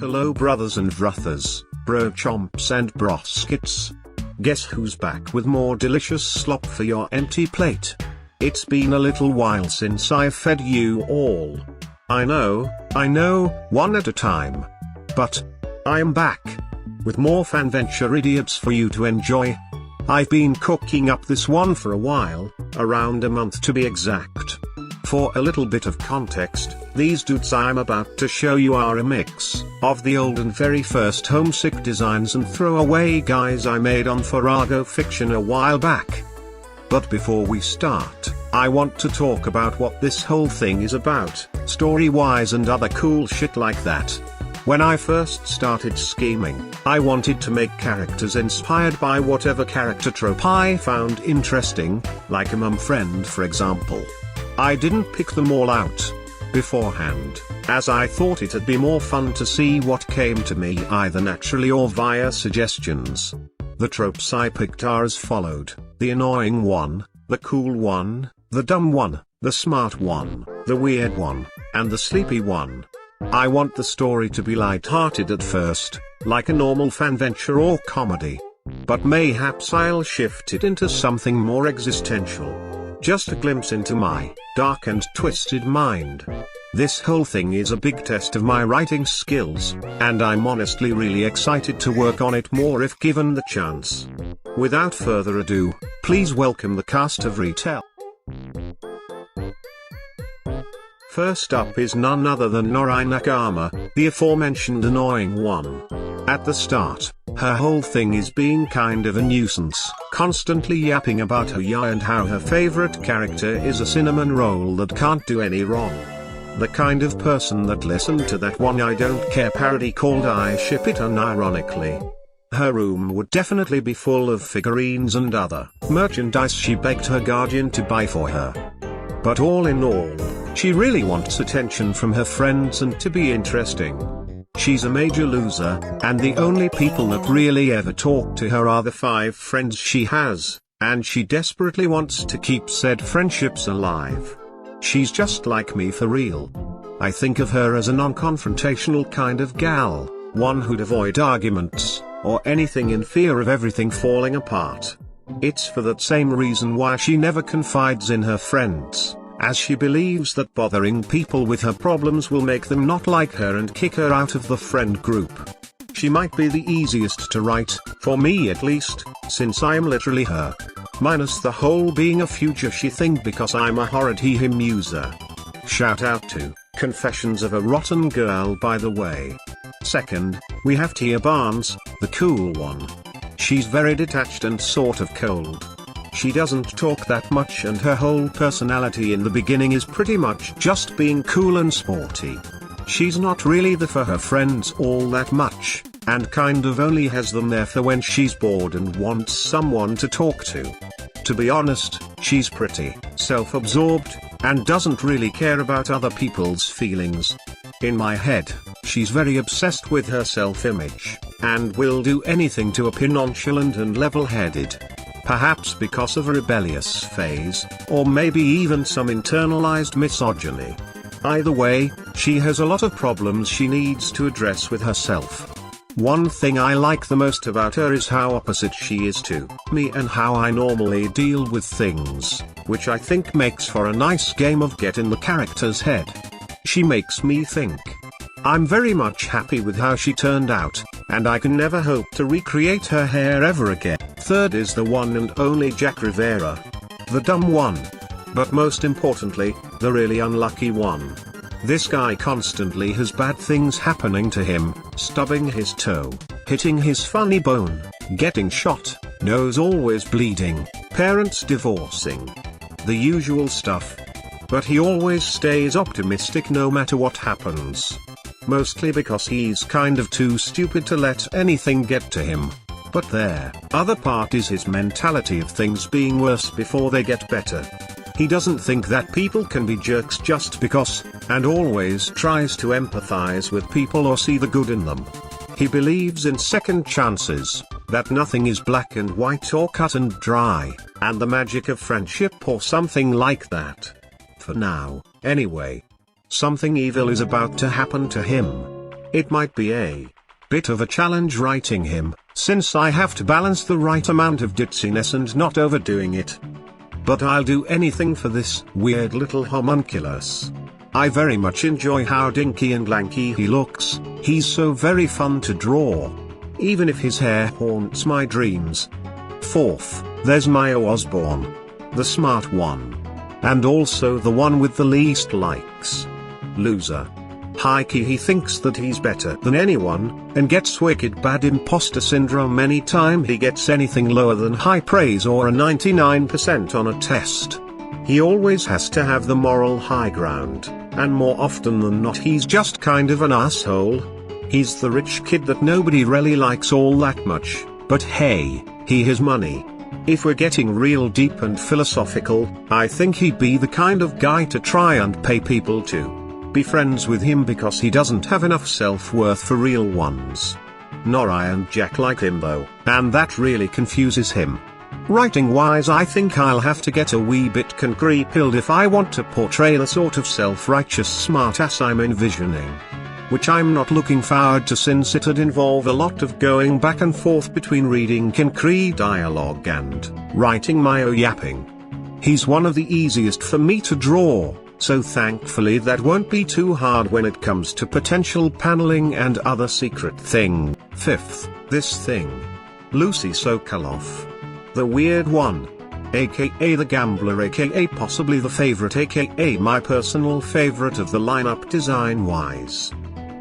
Hello brothers and brothers, bro chomps and broskits. Guess who's back with more delicious slop for your empty plate? It's been a little while since I've fed you all. I know, one at a time. But I'm back with more FANVENTURE idiots for you to enjoy. I've been cooking up this one for a while, around a month to be exact. For a little bit of context, these dudes I'm about to show you are a mix of the old and very first homesick designs and throwaway guys I made on Farrago fiction a while back. But before we start, I want to talk about what this whole thing is about, story-wise and other cool shit like that. When I first started scheming, I wanted to make characters inspired by whatever character trope I found interesting, like a mum friend for example. I didn't pick them all out beforehand, as I thought it'd be more fun to see what came to me either naturally or via suggestions. The tropes I picked are as followed: the annoying one, the cool one, the dumb one, the smart one, the weird one, and the sleepy one. I want the story to be light-hearted at first, like a normal FANVENTURE or comedy. But mayhaps I'll shift it into something more existential. Just a glimpse into my dark and twisted mind. This whole thing is a big test of my writing skills, and I'm honestly really excited to work on it more if given the chance. Without further ado, please welcome the cast of RETELL. First up is none other than Nakama, the aforementioned annoying one. At the start, her whole thing is being kind of a nuisance, constantly yapping about her ya and how her favorite character is a cinnamon roll that can't do any wrong. The kind of person that listened to that one I Don't Care parody called I Ship It unironically. Her room would definitely be full of figurines and other merchandise she begged her guardian to buy for her. But all in all, she really wants attention from her friends and to be interesting. She's a major loser, and the only people that really ever talk to her are the 5 friends she has, and she desperately wants to keep said friendships alive. She's just like me for real. I think of her as a non-confrontational kind of gal, one who'd avoid arguments, or anything in fear of everything falling apart. It's for that same reason why she never confides in her friends, as she believes that bothering people with her problems will make them not like her and kick her out of the friend group. She might be the easiest to write, for me at least, since I'm literally her. Minus the whole being a future she thing because I'm a horrid he/him user. Shout out to Confessions of a Rotten Girl by the way. Second, we have Thia Barnse, the cool one. She's very detached and sort of cold. She doesn't talk that much and her whole personality in the beginning is pretty much just being cool and sporty. She's not really there for her friends all that much, and kind of only has them there for when she's bored and wants someone to talk to. To be honest, she's pretty self-absorbed, and doesn't really care about other people's feelings. In my head, she's very obsessed with her self-image, and will do anything to appear nonchalant and level-headed. Perhaps because of a rebellious phase, or maybe even some internalized misogyny. Either way, she has a lot of problems she needs to address with herself. One thing I like the most about her is how opposite she is to me and how I normally deal with things, which I think makes for a nice game of get in the character's head. She makes me think. I'm very much happy with how she turned out, and I can never hope to recreate her hair ever again. Third is the one and only Jack Rivera. The dumb one. But most importantly, the really unlucky one. This guy constantly has bad things happening to him, stubbing his toe, hitting his funny bone, getting shot, nose always bleeding, parents divorcing. The usual stuff. But he always stays optimistic no matter what happens. Mostly because he's kind of too stupid to let anything get to him. But the other part is his mentality of things being worse before they get better. He doesn't think that people can be jerks just because, and always tries to empathize with people or see the good in them. He believes in second chances, that nothing is black and white or cut and dry, and the magic of friendship or something like that. For now, anyway. Something evil is about to happen to him. It might be a bit of a challenge writing him, since I have to balance the right amount of ditziness and not overdoing it. But I'll do anything for this weird little homunculus. I very much enjoy how dinky and lanky he looks. He's so very fun to draw. Even if his hair haunts my dreams. Fourth, there's Mhio Osborne. The smart one. And also the one with the least likes. Loser. High-key he thinks that he's better than anyone, and gets wicked bad imposter syndrome anytime he gets anything lower than high praise or a 99% on a test. He always has to have the moral high ground, and more often than not he's just kind of an asshole. He's the rich kid that nobody really likes all that much, but hey, he has money. If we're getting real deep and philosophical, I think he'd be the kind of guy to try and pay people to be friends with him because he doesn't have enough self-worth for real ones. Nori and Jack like him though, and that really confuses him. Writing-wise I think I'll have to get a wee bit concrete-pilled if I want to portray the sort of self-righteous smartass I'm envisioning. Which I'm not looking forward to since it'd involve a lot of going back and forth between reading concrete dialogue and writing Mhio yapping. He's one of the easiest for me to draw, so thankfully that won't be too hard when it comes to potential paneling and other secret thing. Fifth, this thing. Lucy Sokolov. The weird one. AKA the gambler, AKA possibly the favorite, AKA my personal favorite of the lineup design-wise.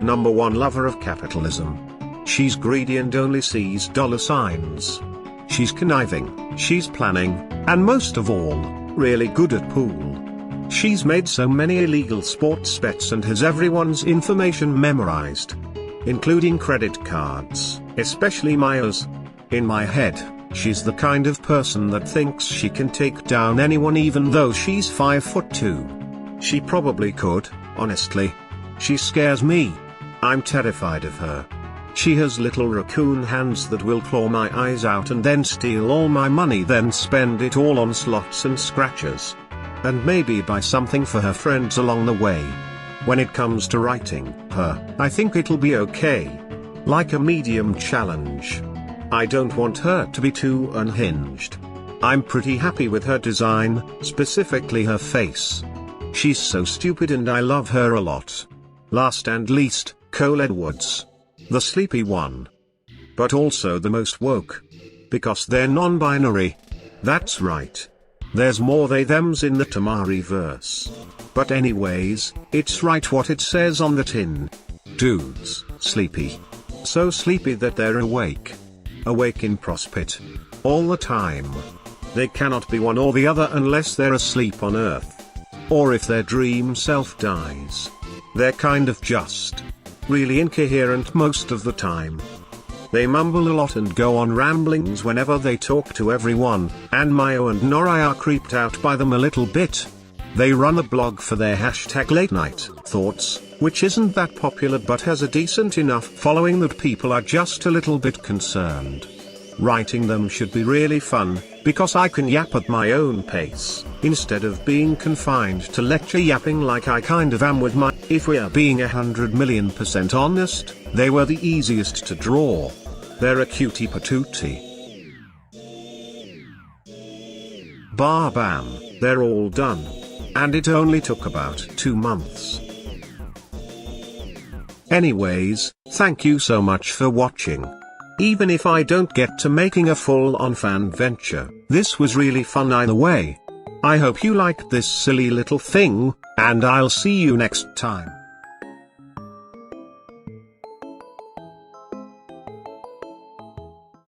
Number one lover of capitalism. She's greedy and only sees dollar signs. She's conniving, she's planning, and most of all, really good at pool. She's made so many illegal sports bets and has everyone's information memorized. Including credit cards, especially Mhio's. In my head, she's the kind of person that thinks she can take down anyone even though she's 5'2". She probably could, honestly. She scares me. I'm terrified of her. She has little raccoon hands that will claw my eyes out and then steal all my money, then spend it all on slots and scratchers. And maybe buy something for her friends along the way. When it comes to writing her, I think it'll be okay. Like a medium challenge. I don't want her to be too unhinged. I'm pretty happy with her design, specifically her face. She's so stupid and I love her a lot. Last and least, Cole Edwards. The sleepy one. But also the most woke. Because they're non-binary. That's right. There's more they-thems in the Tamari verse. But anyways, it's right what it says on the tin. Dudes, sleepy. So sleepy that they're awake. Awake in prospect. All the time. They cannot be one or the other unless they're asleep on Earth. Or if their dream self dies. They're kind of just really incoherent most of the time. They mumble a lot and go on ramblings whenever they talk to everyone, and Mhio and Nori are creeped out by them a little bit. They run a blog for their hashtag late night thoughts, which isn't that popular but has a decent enough following that people are just a little bit concerned. Writing them should be really fun, because I can yap at my own pace, instead of being confined to lecture yapping like I kind of am with my. If we are being 100,000,000% honest, they were the easiest to draw. They're a cutie patootie. Bar bam, they're all done. And it only took about 2 months. Anyways, thank you so much for watching. Even if I don't get to making a full-on fan venture, this was really fun either way. I hope you liked this silly little thing, and I'll see you next time.